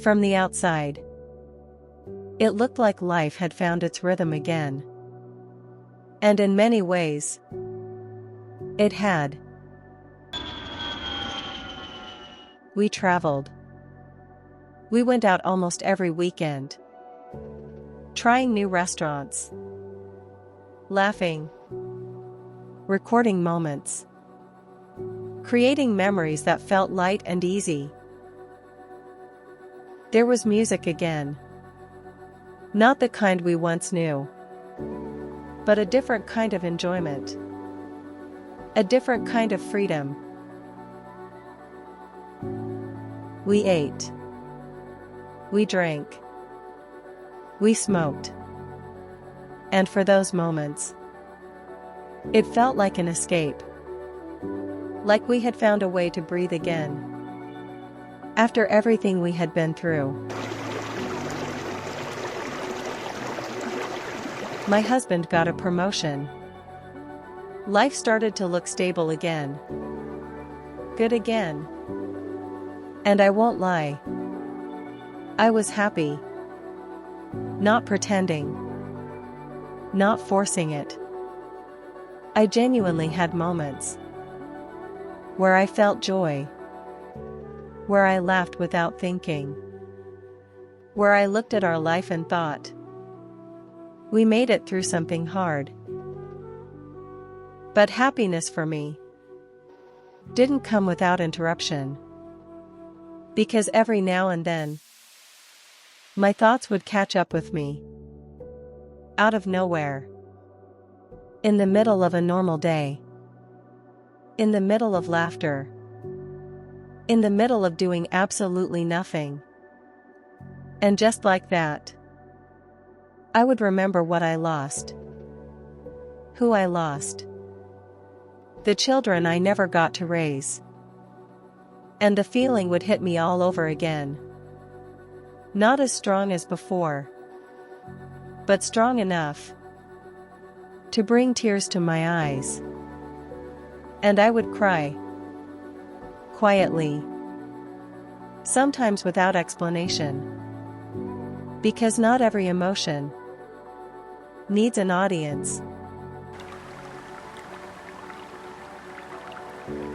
From the outside, it looked like life had found its rhythm again. And in many ways, it had. We traveled. We went out almost every weekend, trying new restaurants, laughing, recording moments, creating memories that felt light and easy. There was music again. Not the kind we once knew, but a different kind of enjoyment. A different kind of freedom. We ate. We drank. We smoked. And for those moments, it felt like an escape. Like we had found a way to breathe again. After everything we had been through. My husband got a promotion. Life started to look stable again. Good again. And I won't lie. I was happy. Not pretending. Not forcing it. I genuinely had moments where I felt joy. Where I laughed without thinking. Where I looked at our life and thought, we made it through something hard. But happiness for me didn't come without interruption. Because every now and then, my thoughts would catch up with me. Out of nowhere. In the middle of a normal day. In the middle of laughter. In the middle of doing absolutely nothing. And just like that, I would remember what I lost. Who I lost. The children I never got to raise. And the feeling would hit me all over again. Not as strong as before, but strong enough to bring tears to my eyes. And I would cry. Quietly. Sometimes without explanation. Because not every emotion needs an audience.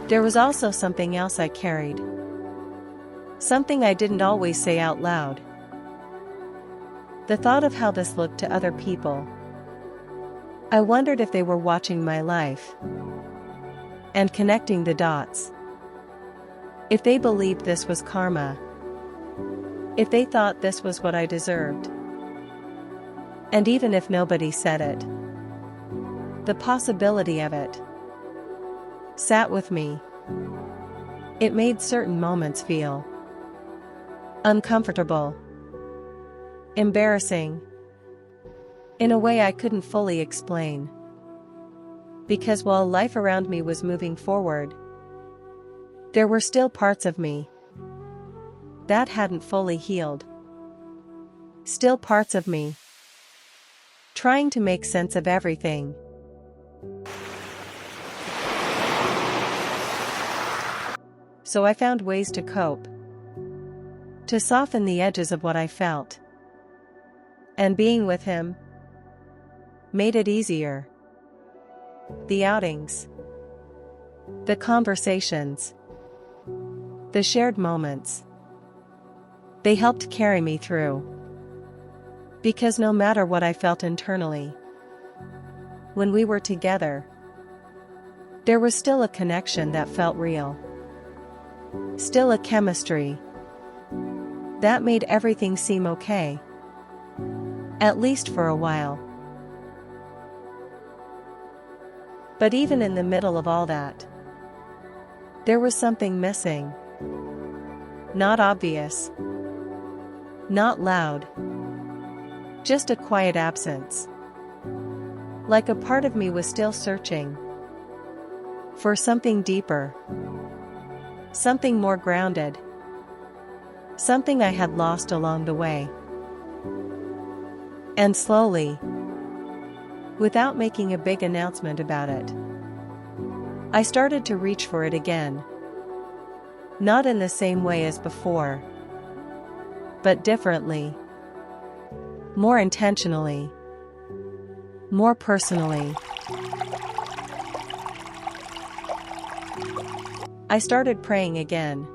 There was also something else I carried. Something I didn't always say out loud. The thought of how this looked to other people. I wondered if they were watching my life and connecting the dots. If they believed this was karma. If they thought this was what I deserved. And even if nobody said it, the possibility of it sat with me. It made certain moments feel uncomfortable, embarrassing, in a way I couldn't fully explain. Because while life around me was moving forward, there were still parts of me that hadn't fully healed. Still parts of me trying to make sense of everything. So I found ways to cope, to soften the edges of what I felt. And being with him made it easier. The outings, the conversations, the shared moments, they helped carry me through. Because no matter what I felt internally, when we were together, there was still a connection that felt real. Still a chemistry that made everything seem okay. At least for a while. But even in the middle of all that, there was something missing. Not obvious. Not loud. Just a quiet absence. Like a part of me was still searching for something deeper. Something more grounded. Something I had lost along the way. And slowly, without making a big announcement about it, I started to reach for it again. Not in the same way as before. but differently. More intentionally. More personally. I started praying again.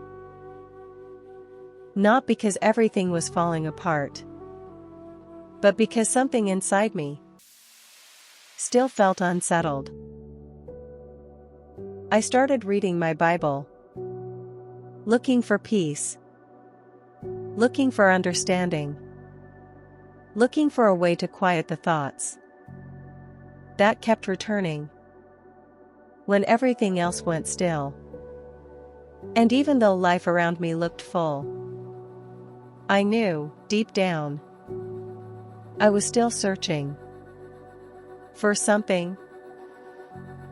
Not because everything was falling apart, but because something inside me still felt unsettled. I started reading my Bible, looking for peace, looking for understanding, looking for a way to quiet the thoughts that kept returning when everything else went still. And even though life around me looked full, I knew, deep down, I was still searching for something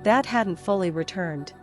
that hadn't fully returned.